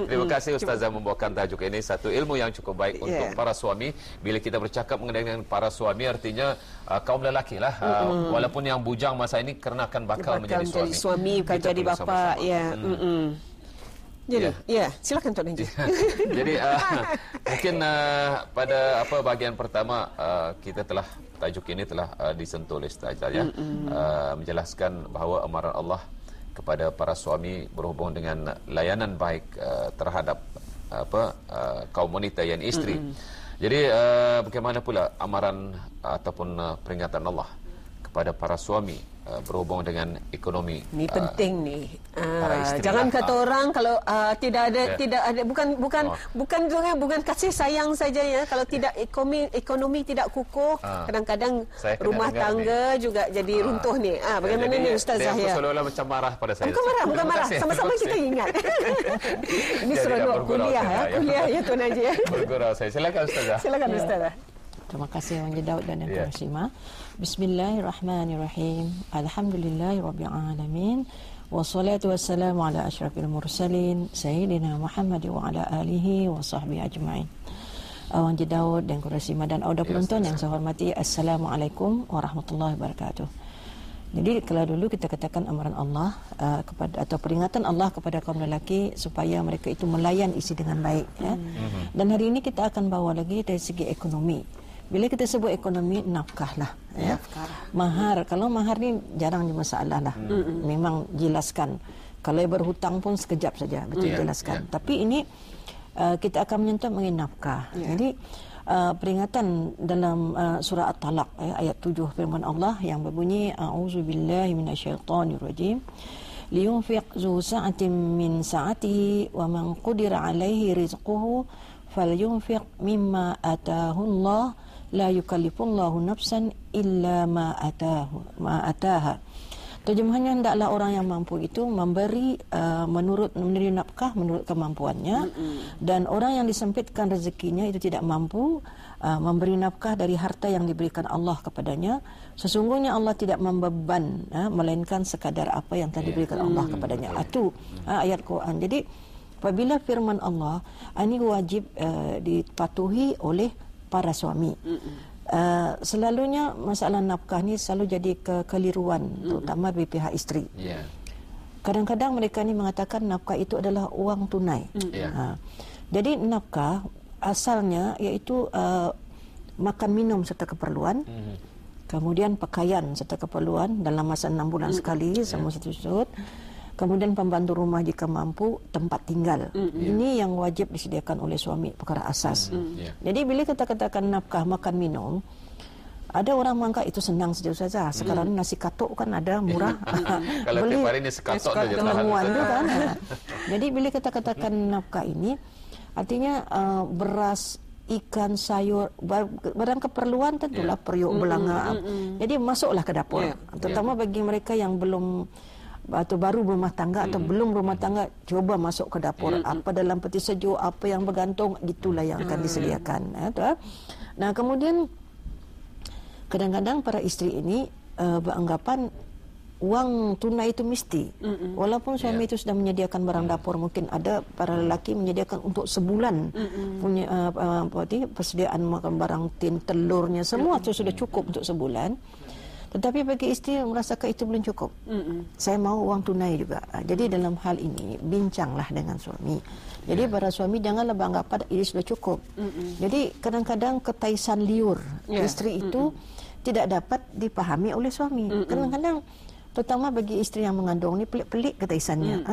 Terima kasih Ustazah membawakan tajuk ini, satu ilmu yang cukup baik untuk para suami. Bila kita bercakap mengenai dengan para suami, artinya kaum lelaki lah, walaupun yang bujang masa ini kerana akan bakal menjadi suami, bukan jadi bapa. Jadi, silakan Tuan Haji. Jadi mungkin pada bahagian pertama kita telah tajuk ini telah disentuh oleh Ustazah menjelaskan bahawa amaran Allah kepada para suami berhubung dengan layanan baik terhadap kaum wanita yang isteri. Jadi bagaimana pula amaran ataupun peringatan Allah kepada para suami berhubung dengan ekonomi. Ini penting nih. Jangan kata orang kalau tidak ada bukan kasih sayang saja ya. Kalau tidak ekonomi tidak kukuh, kadang-kadang rumah tangga juga jadi runtuh nih. Bagaimana ni Ustaz Zahia? Seolah-olah macam marah pada saya. Bukan marah. Sama-sama kita ingat. Ini seronok kuliah ya Tuan Haji ya. Bergurau saya. Silakan Ustazah. Silakan Ustazah. Terima kasih Encik Daud dan Encik Rashimah. Bismillahirrahmanirrahim. Alhamdulillahirrabbilalamin. Wassalatu wassalamu ala asyrafil mursalin Sayyidina Muhammad wa ala alihi wa sahbihi ajma'in. Encik Daud dan Encik Rashimah dan auda penonton yang saya hormati, Assalamualaikum warahmatullahi wabarakatuh. Jadi kalau dulu kita katakan amaran Allah kepada atau peringatan Allah kepada kaum lelaki supaya mereka itu melayan isteri dengan baik ya. Dan hari ini kita akan bawa lagi dari segi ekonomi. Bila kita sebut ekonomi, nafkah lah ya. Mahar, kalau mahar ni jarang je masalah lah. Memang jelaskan. Kalau berhutang pun sekejap saja, betul jelaskan. Tapi ini kita akan menyentuh mengenai nafkah. Jadi peringatan dalam surah At-Talaq ayat 7 firman Allah yang berbunyi a'udzubillahi minasyaitonirrajim liyunfiq zu sa'atin min sa'atihi wa man qudira 'alaihi rizquhu falyunfiq mimma ataahu Allah la yukallifullahu nafsan illa ma ataha. Terjemahannya, hendaklah orang yang mampu itu memberi memberi nafkah menurut kemampuannya, dan orang yang disempitkan rezekinya itu tidak mampu memberi nafkah dari harta yang diberikan Allah kepadanya. Sesungguhnya Allah tidak membeban melainkan sekadar apa yang telah diberikan Allah kepadanya. Itu ayat Quran. Jadi apabila firman Allah ini wajib dipatuhi oleh para suami. Selalunya masalah nafkah ni selalu jadi kekeliruan terutama bagi pihak isteri. Kadang-kadang mereka ni mengatakan nafkah itu adalah uang tunai. Jadi nafkah asalnya iaitu makan minum serta keperluan, kemudian pakaian serta keperluan dalam masa 6 bulan sekali semua satu-satu. Kemudian pembantu rumah jika mampu, tempat tinggal. Ini yang wajib disediakan oleh suami, perkara asas. Jadi bila kita katakan nafkah makan minum, ada orang menganggap itu senang saja Ustazah. Sekarang nasi katuk kan ada murah. Kalau tiap hari ni sekatuk saja kan. Jadi bila kita katakan nafkah ini, artinya beras, ikan, sayur, barang keperluan tentulah periuk, belanga. Jadi masuklah ke dapur. Terutama bagi mereka yang belum atau baru berumah tangga atau belum berumah tangga, coba masuk ke dapur. Apa dalam peti sejuk, apa yang bergantung, itulah yang akan disediakan. Nah, kemudian kadang-kadang para isteri ini beranggapan wang tunai itu mesti. Walaupun suami itu sudah menyediakan barang dapur, mungkin ada para lelaki menyediakan untuk sebulan punya persediaan makan barang tin, telurnya, semua itu sudah cukup untuk sebulan. Tetapi bagi isteri merasakan itu belum cukup. Saya mau uang tunai juga. Jadi dalam hal ini bincanglah dengan suami. Jadi para suami janganlah beranggapan ini sudah cukup. Jadi kadang-kadang ketaisan liur isteri itu tidak dapat dipahami oleh suami. Kadang-kadang terutama bagi isteri yang mengandung ni pelik-pelik ketaisannya.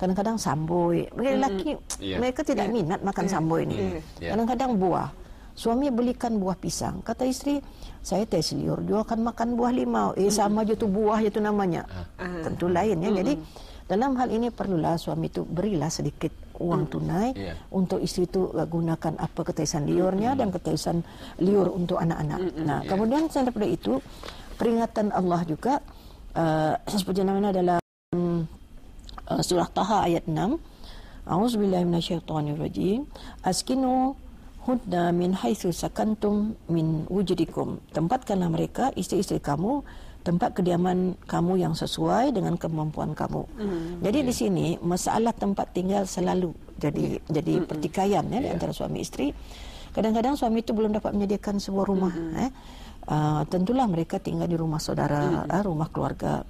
Kadang-kadang samboi. Bagi lelaki mereka tidak minat makan samboi ni. Kadang-kadang buah. Suami belikan buah pisang. Kata isteri, saya tes liur, dia akan makan buah limau. Sama je tu buah je tu namanya. Tentu lain ya. Jadi dalam hal ini perlulah suami itu berilah sedikit uang tunai untuk isteri itu gunakan apa ketaisan liurnya dan ketaisan liur untuk anak-anak. Nah, kemudian selain daripada itu, peringatan Allah juga seperti namanya dalam surah Taha ayat 6. A'udzubillahi minasyaitonirrajim. Askinu hudna min haitsu sakantum min wujudikum. Tempatkanlah mereka isteri-isteri kamu tempat kediaman kamu yang sesuai dengan kemampuan kamu. Jadi di sini masalah tempat tinggal selalu jadi pertikaian di antara suami isteri. Kadang-kadang suami itu belum dapat menyediakan sebuah rumah. Tentulah mereka tinggal di rumah saudara, rumah keluarga.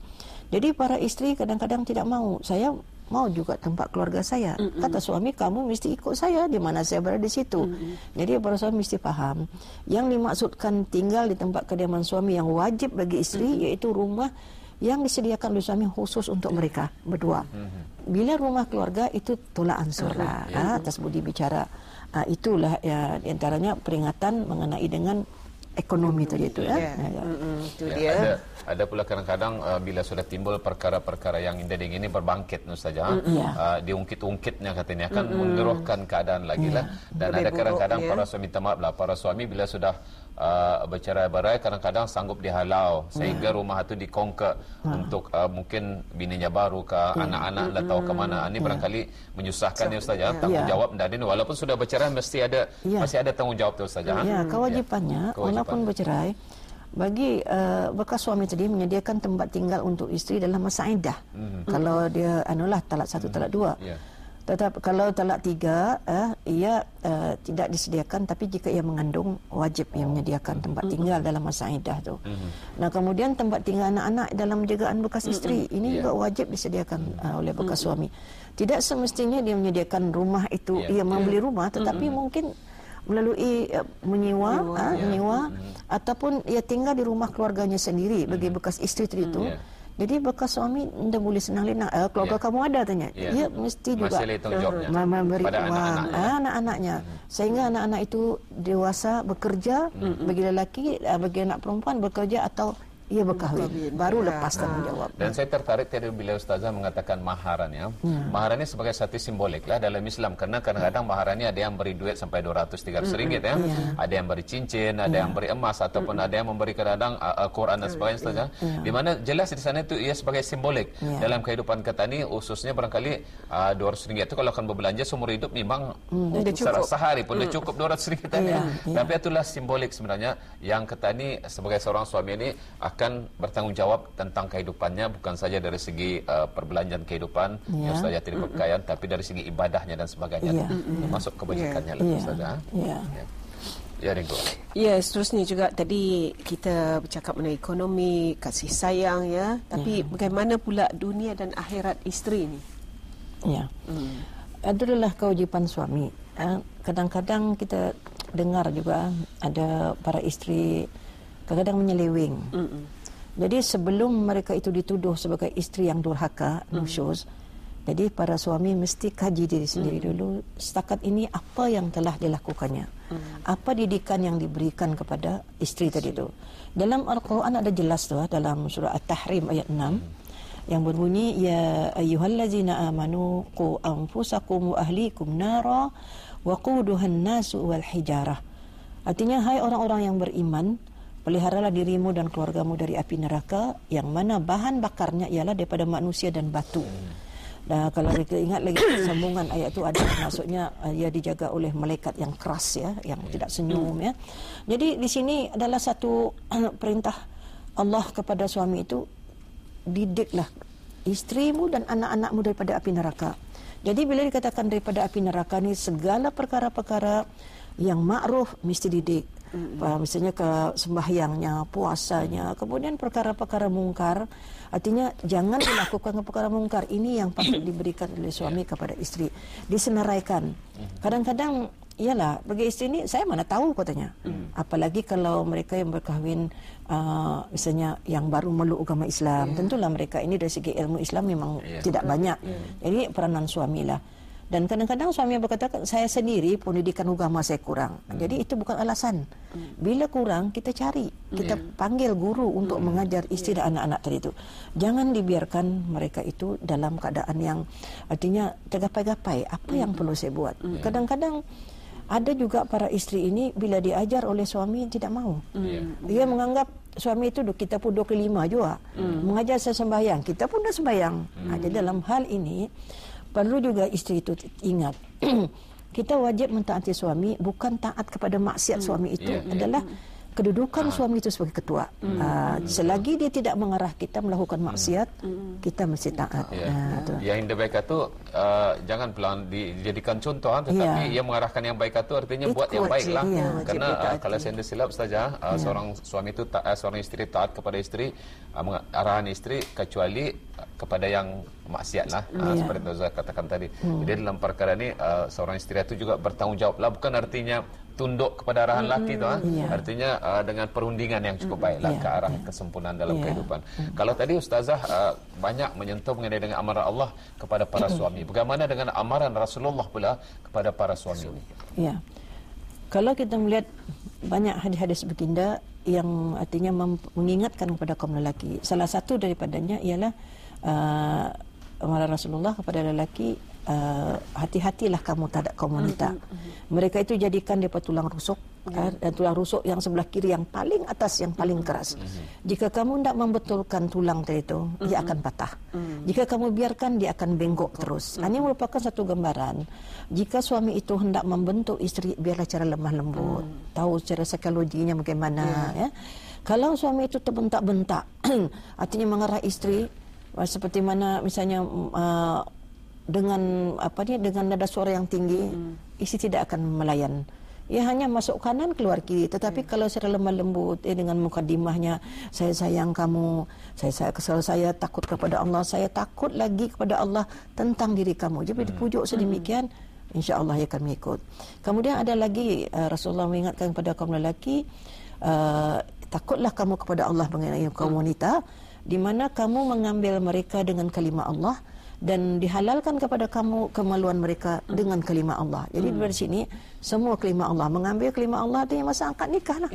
Jadi para isteri kadang-kadang tidak mau. Saya mau juga tempat keluarga saya. Kata suami, kamu mesti ikut saya di mana saya berada di situ. Jadi para suami mesti paham. Yang dimaksudkan tinggal di tempat kediaman suami yang wajib bagi isteri, yaitu rumah yang disediakan oleh suami khusus untuk mereka berdua. Bila rumah keluarga itu tolak ansur atas budi bicara. Itulah ya di antaranya peringatan mengenai dengan ekonomi tadi itu Itu dia. Ada pula kadang-kadang bila sudah timbul perkara-perkara yang indading ini berbangkit Ustazah, diungkit-ungkitnya katanya akan mengeruhkan keadaan lagi lah. Dan ada kadang-kadang para suami, minta maaf lah, para suami bila sudah bercerai-berai kadang-kadang sanggup dihalau sehingga rumah itu dikongke untuk mungkin bininya baru ke anak-anak lah tahu ke mana. Ini barangkali menyusahkan ya Ustazah. Tanggungjawab dari ini walaupun sudah bercerai masih ada tanggungjawab tu Ustazah. Ya, kewajipannya walaupun bercerai bagi bekas suami tadi menyediakan tempat tinggal untuk isteri dalam masa iddah. Kalau dia talak 1 talak 2. Tetap kalau talak 3 ia tidak disediakan, tapi jika ia mengandung wajib ia menyediakan tempat tinggal dalam masa iddah tu. Nah, kemudian tempat tinggal anak-anak dalam penjagaan bekas isteri ini juga wajib disediakan oleh bekas suami. Tidak semestinya dia menyediakan rumah itu, ia membeli rumah, tetapi mungkin melalui menyewa ataupun ia tinggal di rumah keluarganya sendiri bagi bekas isteri itu. Jadi bekas suami tidak boleh senang lenang. Keluarga kamu ada tanya. Ia mesti juga memberi wang anak-anaknya sehingga anak-anak itu dewasa bekerja, bagi lelaki, bagi anak perempuan bekerja atau ia berkahwin, baru lepas tanggungjawab. Dan saya tertarik tadi bila Ustazah mengatakan maharan ya. Maharan ini sebagai satu simbolik lah dalam Islam, karena kadang-kadang maharan ini ada yang beri duit sampai 200-300 ringgit ya. Ada yang beri cincin, ada yang beri emas ataupun ada yang memberi kadang-kadang Al-Quran dan sebagainya Ustazah. Di mana jelas di sana itu ia sebagai simbolik dalam kehidupan kita ni, khususnya barangkali 200 ringgit itu kalau akan berbelanja seumur hidup memang sehari pun dah cukup 200 ringgit ya. Tapi itulah simbolik sebenarnya yang kita ni sebagai seorang suami ini akan bertanggungjawab tentang kehidupannya, bukan saja dari segi perbelanjaan kehidupan yang Ustazah tadi pakaian, tapi dari segi ibadahnya dan sebagainya, termasuk kebajikannya Ustazah. Ya, Ringo. Ya, seterusnya juga tadi kita bercakap mengenai ekonomi, kasih sayang ya, tapi bagaimana pula dunia dan akhirat isteri ini? Ya. Adalah kewajipan suami. Kadang-kadang kita dengar juga ada para isteri kadang-kadang menyeleweng. Jadi sebelum mereka itu dituduh sebagai isteri yang durhaka, nusyuz, jadi para suami mesti kaji diri sendiri dulu, setakat ini apa yang telah dilakukannya, apa didikan yang diberikan kepada isteri tadi itu. Dalam Al-Quran ada jelas tu, dalam surah At-Tahrim ayat 6 yang berbunyi, ya ayyuhallazina amanu qu anfusakum wa ahlikum nara wa quduhan nasu wal hijarah. Artinya, hai orang-orang yang beriman, peliharalah dirimu dan keluargamu dari api neraka yang mana bahan bakarnya ialah daripada manusia dan batu. Dan kalau kita ingat lagi sambungan ayat itu ada maksudnya ia dijaga oleh malaikat yang keras ya, yang tidak senyum ya. Jadi di sini adalah satu perintah Allah kepada suami itu, didiklah istrimu dan anak-anakmu daripada api neraka. Jadi bila dikatakan daripada api neraka ni, segala perkara-perkara yang ma'ruf mesti didik. Misalnya ke sembahyangnya, puasanya, kemudian perkara-perkara mungkar, artinya jangan dilakukan perkara mungkar. Ini yang patut diberikan oleh suami kepada isteri, disenaraikan. Kadang-kadang ialah bagi isteri ini, saya mana tahu katanya, apalagi kalau mereka yang berkahwin misalnya yang baru meluk agama Islam, tentulah mereka ini dari segi ilmu Islam memang tidak banyak. Jadi peranan suamilah. Dan kadang-kadang suami berkata, saya sendiri pendidikan agama saya kurang. Jadi itu bukan alasan. Bila kurang, kita cari. Kita panggil guru untuk mengajar isteri dan anak-anak tadi itu. Jangan dibiarkan mereka itu dalam keadaan yang artinya tergapai-gapai. Apa yang perlu saya buat? Kadang-kadang ada juga para isteri ini bila diajar oleh suami tidak mau. Dia menganggap suami itu kita pun 25 juga. Mengajar saya sembahyang, kita pun dah sembahyang. Jadi dalam hal ini perlu juga isteri itu ingat, kita wajib mentaati suami, bukan taat kepada maksiat suami itu adalah kedudukan suami itu sebagai ketua. Selagi dia tidak mengarah kita melakukan maksiat, kita mesti taat. Yang indah baik itu jangan pelan dijadikan contoh, tetapi yang mengarahkan yang baik itu artinya buat yang baiklah. Karena kalau saya tidak silap saja, seorang suami itu seorang istri taat kepada istri, arahan istri kecuali kepada yang maksiat lah, seperti Ustaz katakan tadi. Jadi dalam perkara ini seorang istri itu juga bertanggungjawab lah, bukan artinya tunduk kepada arahan laki itu, artinya dengan perundingan yang cukup baiklah ke arah kesempurnaan dalam kehidupan. Kalau tadi Ustazah banyak menyentuh mengenai dengan amaran Allah kepada para suami, bagaimana dengan amaran Rasulullah pula kepada para suami? Ya, kalau kita melihat banyak hadis-hadis baginda yang artinya mengingatkan kepada kaum lelaki, salah satu daripadanya ialah amaran Rasulullah kepada lelaki, hati-hatilah kamu terhadap kaum wanita. Mereka itu jadikan dia tulang rusuk, dan tulang rusuk yang sebelah kiri yang paling atas, yang paling keras. Jika kamu tidak membetulkan tulang tadi itu, dia akan patah. Jika kamu biarkan, dia akan bengkok terus. Ini merupakan satu gambaran. Jika suami itu hendak membentuk istri, biarlah cara lemah lembut, tahu cara psikologinya bagaimana. Ya. Kalau suami itu terbentak-bentak, artinya mengarah istri, seperti mana misalnya dengan dengan nada suara yang tinggi, istri tidak akan melayan. Ia hanya masuk kanan keluar kiri. Tetapi kalau secara lemah lembut, dengan mukadimahnya, saya sayang kamu, saya kesal, saya takut kepada Allah, saya takut lagi kepada Allah tentang diri kamu. Jadi dipujuk sedemikian, insya-Allah ia akan mengikut. Kemudian ada lagi Rasulullah mengingatkan kepada kaum lelaki, takutlah kamu kepada Allah mengenai kaum wanita, di mana kamu mengambil mereka dengan kalimah Allah dan dihalalkan kepada kamu kemaluan mereka dengan kalimah Allah. Jadi dari sini semua kalimah Allah, mengambil kalimah Allah itu masa angkat nikah lah.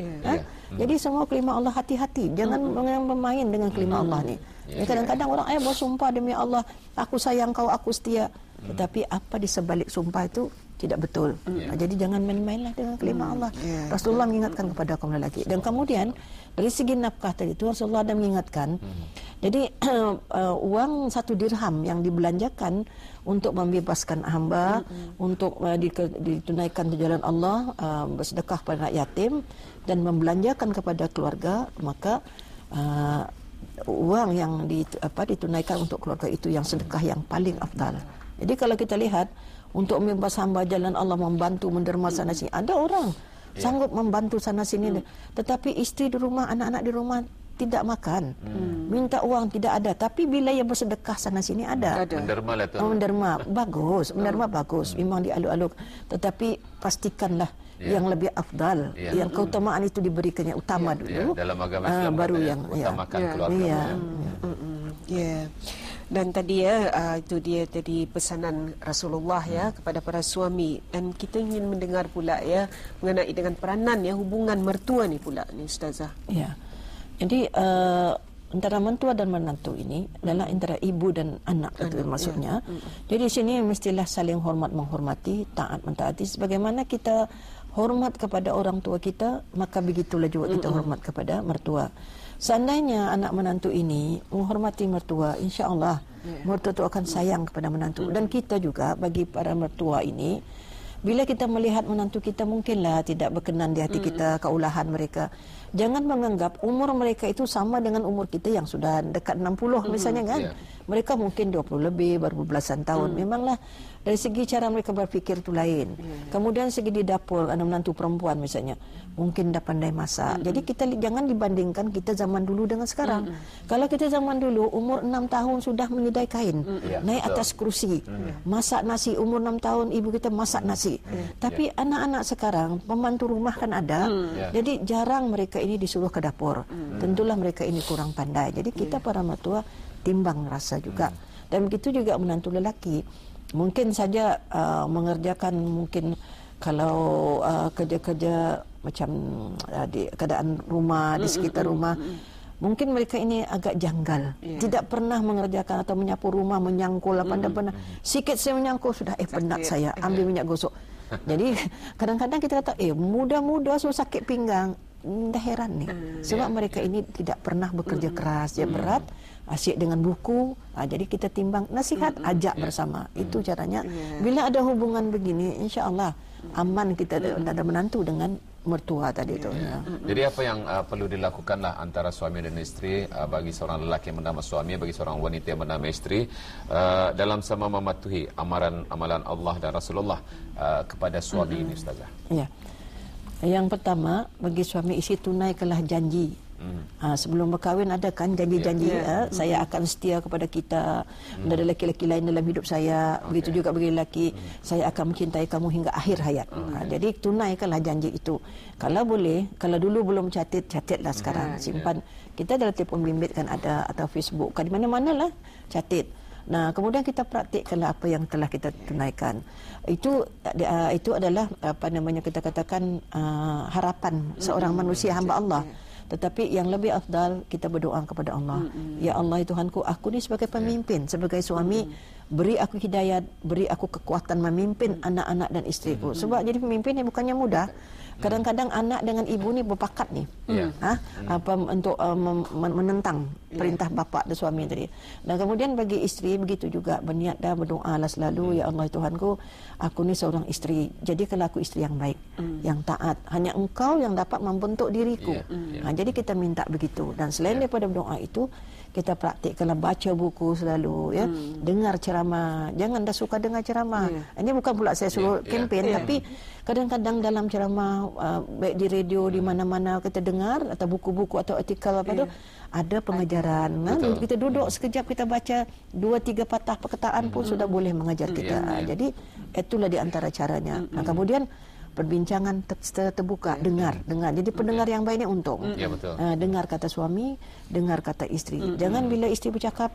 Jadi semua kalimah Allah, hati-hati, jangan bermain dengan kalimah Allah ni. Kadang-kadang orang bersumpah demi Allah, aku sayang kau, aku setia. Tetapi apa di sebalik sumpah itu tidak betul. Jadi jangan main-mainlah dengan kalimah Allah. Rasulullah mengingatkan kepada kaum lelaki. Dan kemudian dari segi nafkah tadi itu Rasulullah ada mengingatkan. Jadi uang 1 dirham yang dibelanjakan untuk membebaskan hamba, untuk ditunaikan di jalan Allah, bersedekah kepada anak yatim dan membelanjakan kepada keluarga, maka uang yang ditunaikan untuk keluarga itu yang sedekah yang paling afdal. Jadi kalau kita lihat untuk membebas hamba jalan Allah, membantu menderma sana sini, ada orang sanggup membantu sana sini, tetapi istri di rumah, anak-anak di rumah tidak makan, minta uang tidak ada, tapi bila ia bersedekah sana sini ada. Menderma lah tu. Menderma bagus, memang dialuk-aluk, tetapi pastikanlah yang lebih afdal, yang keutamaan itu diberikannya utama dulu. Dalam agama Islam baru yang utamakan keluarga. Dan tadi itu dia tadi pesanan Rasulullah kepada para suami, dan kita ingin mendengar pula mengenai dengan peranan hubungan mertua ni pula ni Ustazah. Ya. Jadi antara mentua dan menantu ini adalah antara ibu dan anak itu maksudnya. Jadi di sini mestilah saling hormat menghormati, taat mentaati. Sebagaimana kita hormat kepada orang tua kita, maka begitulah juga kita hormat kepada mertua. Seandainya anak menantu ini menghormati mertua, insya-Allah mertua itu akan sayang kepada menantu. Dan kita juga bagi para mertua ini, bila kita melihat menantu kita mungkinlah tidak berkenan di hati kita keulahan mereka, jangan menganggap umur mereka itu sama dengan umur kita yang sudah dekat 60 misalnya kan. Mereka mungkin 20 lebih, baru belasan tahun. Memanglah dari segi cara mereka berfikir itu lain. Kemudian segi di dapur, anak menantu perempuan misalnya, mungkin dah pandai masak. Jadi kita jangan dibandingkan kita zaman dulu dengan sekarang. Kalau kita zaman dulu umur 6 tahun sudah menyedai kain, naik atas kursi, masak nasi. Umur 6 tahun ibu kita masak nasi. Tapi anak-anak sekarang pembantu rumah kan ada. Jadi jarang mereka ini disuruh ke dapur. Tentulah mereka ini kurang pandai. Jadi kita para mertua timbang rasa juga. Dan begitu juga menantu lelaki. Mungkin saja mengerjakan mungkin kalau kerja-kerja macam di keadaan rumah, di sekitar rumah, mungkin mereka ini agak janggal. Tidak pernah mengerjakan atau menyapu rumah, menyangkul apa pernah. Sikit saya menyangkul sudah penat saya, ambil minyak gosok. Jadi kadang-kadang kita kata muda-muda so sakit pinggang. Dah heran nih. Sebab mereka ini tidak pernah bekerja keras, dia berat, asyik dengan buku. Jadi kita timbang nasihat, ajak bersama. Itu caranya. Bila ada hubungan begini, insya-Allah aman kita ada menantu dengan mertua tadi itu. Ya. Jadi apa yang perlu dilakukanlah antara suami dan isteri, bagi seorang lelaki yang bernama suami, bagi seorang wanita yang bernama isteri, dalam sama mematuhi amaran Allah dan Rasulullah kepada suami ini, Ustazah. Ya. Yang pertama, bagi suami isteri tunaikanlah janji. Sebelum berkahwin ada kan janji-janji, saya akan setia kepada kita, ada lelaki-lelaki lain dalam hidup saya, begitu juga bagi lelaki, saya akan mencintai kamu hingga akhir hayat. Jadi tunaikanlah janji itu. Kalau boleh, kalau dulu belum catatlah sekarang, simpan. Kita dalam telefon bimbit kan ada, atau Facebook kan, di mana-mana lah catat. Nah, kemudian kita praktikkanlah apa yang telah kita tunaikan. Itu adalah apa namanya kita katakan harapan seorang manusia hamba Allah. Tetapi yang lebih afdal kita berdoa kepada Allah. Ya Allah Tuhanku, aku ni sebagai pemimpin, sebagai suami, beri aku hidayat, beri aku kekuatan memimpin anak-anak dan isteriku. Sebab jadi pemimpin ni bukannya mudah. Kadang-kadang anak dengan ibu ni berpakat ni. Untuk menentang perintah bapa dan suami tadi. Dan kemudian bagi isteri begitu juga, berniat dah berdoalah selalu, ya Allah Tuhanku, aku ni seorang isteri. Jadikanlah aku isteri yang baik, yang taat. Hanya Engkau yang dapat membentuk diriku. Jadi kita minta begitu. Dan selain daripada doa itu, kita praktikkanlah baca buku selalu, ya. Dengar ceramah. Jangan dah suka dengar ceramah. Ini bukan pula saya suruh kempen, tapi kadang-kadang dalam ceramah, baik di radio, di mana-mana kita dengar, atau buku-buku atau artikel apa tu, ada pengajaran. Kita duduk sekejap, kita baca 2-3 patah perkataan pun sudah boleh mengajar kita. Jadi itulah di antara caranya. Nah, kemudian perbincangan secara terbuka, dengar. Jadi pendengar yang baik ini untung. Dengar kata suami, dengar kata isteri. Jangan bila isteri bercakap,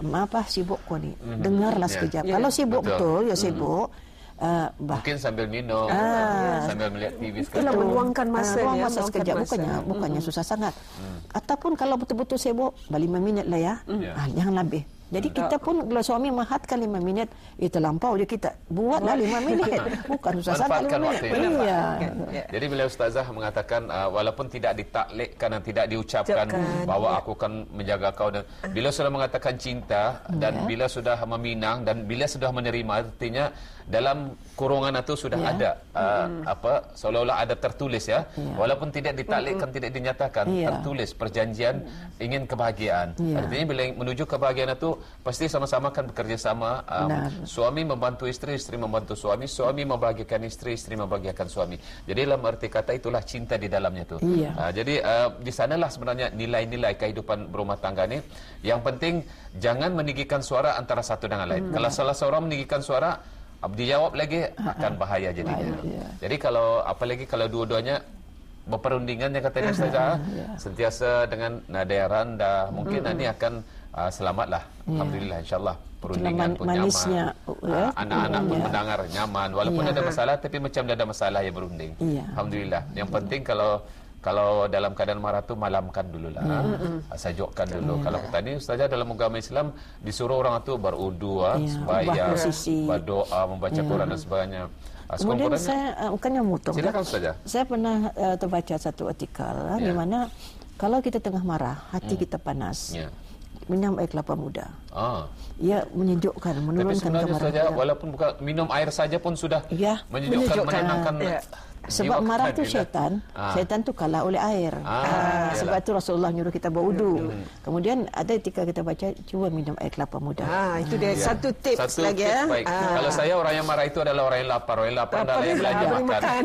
maaf sibuk kau ni. Dengarlah sekejap. Kalau sibuk betul, ya sibuk. Mungkin sambil minum, sambil melihat TV sekejap. Itulah meluangkan masa, sekejap. Bukannya susah sangat. Ataupun kalau betul-betul sibuk, 5 minit lah ya. Jangan lebih. Jadi kita pun kalau suami mahatkan 5 minit, terlampau je kita. Buatlah 5 minit. Bukan susah sangat 5 minit. Jadi bila Ustazah mengatakan walaupun tidak ditaklikkan dan tidak diucapkan bahawa aku akan menjaga kau, dan bila sudah mengatakan cinta dan bila sudah meminang dan bila sudah menerima, artinya dalam kurungan itu sudah ada seolah-olah ada tertulis, ya. Walaupun tidak ditaklikkan, tidak dinyatakan, tertulis perjanjian ingin kebahagiaan. Artinya bila menuju kebahagiaan itu pasti sama-sama akan bekerja sama. Suami membantu isteri, isteri membantu suami, suami membahagiakan isteri, isteri membahagiakan suami. Jadi dalam arti kata itulah cinta di dalamnya tu. Jadi di sanalah sebenarnya nilai-nilai kehidupan berumah tangga ni. Yang penting jangan meninggikan suara antara satu dengan lain. Kalau salah seorang meninggikan suara, dijawab lagi akan bahaya jadinya. Jadi kalau apalagi kalau dua-duanya berperundingan, yang katanya Ustazah, sentiasa dengan nada yang rendah, mungkin ini akan selamatlah. Alhamdulillah, insyaAllah perundingan pun nyaman, anak-anak pun mendengar nyaman, walaupun ada masalah, tapi macam ada masalah yang berunding. Alhamdulillah. Yang penting kalau dalam keadaan marah tu malamkan dululah, sajukkan dulu. Kalau kita ni Ustazah dalam agama Islam disuruh orang tu berudu, sembahyang, berdoa, membaca Quran dan sebagainya. Kemudian saya bukannya motong. Silakan Ustazah. Saya pernah terbaca satu artikel di mana kalau kita tengah marah, hati kita panas, minum air kelapa muda. Ia menyejukkan, menurunkan kemarahan kita. Walaupun bukan minum air saja pun sudah menyejukkan, menenangkan. Sebab marah tu syaitan. Syaitan tu kalah oleh air. Sebab tu Rasulullah nyuruh kita berwudu. Kemudian ada ketika kita baca, cuba minum air kelapa muda. Itu dia satu tips lagi. Kalau saya, orang yang marah itu adalah orang yang lapar. Orang yang lapar adalah yang belajar makan.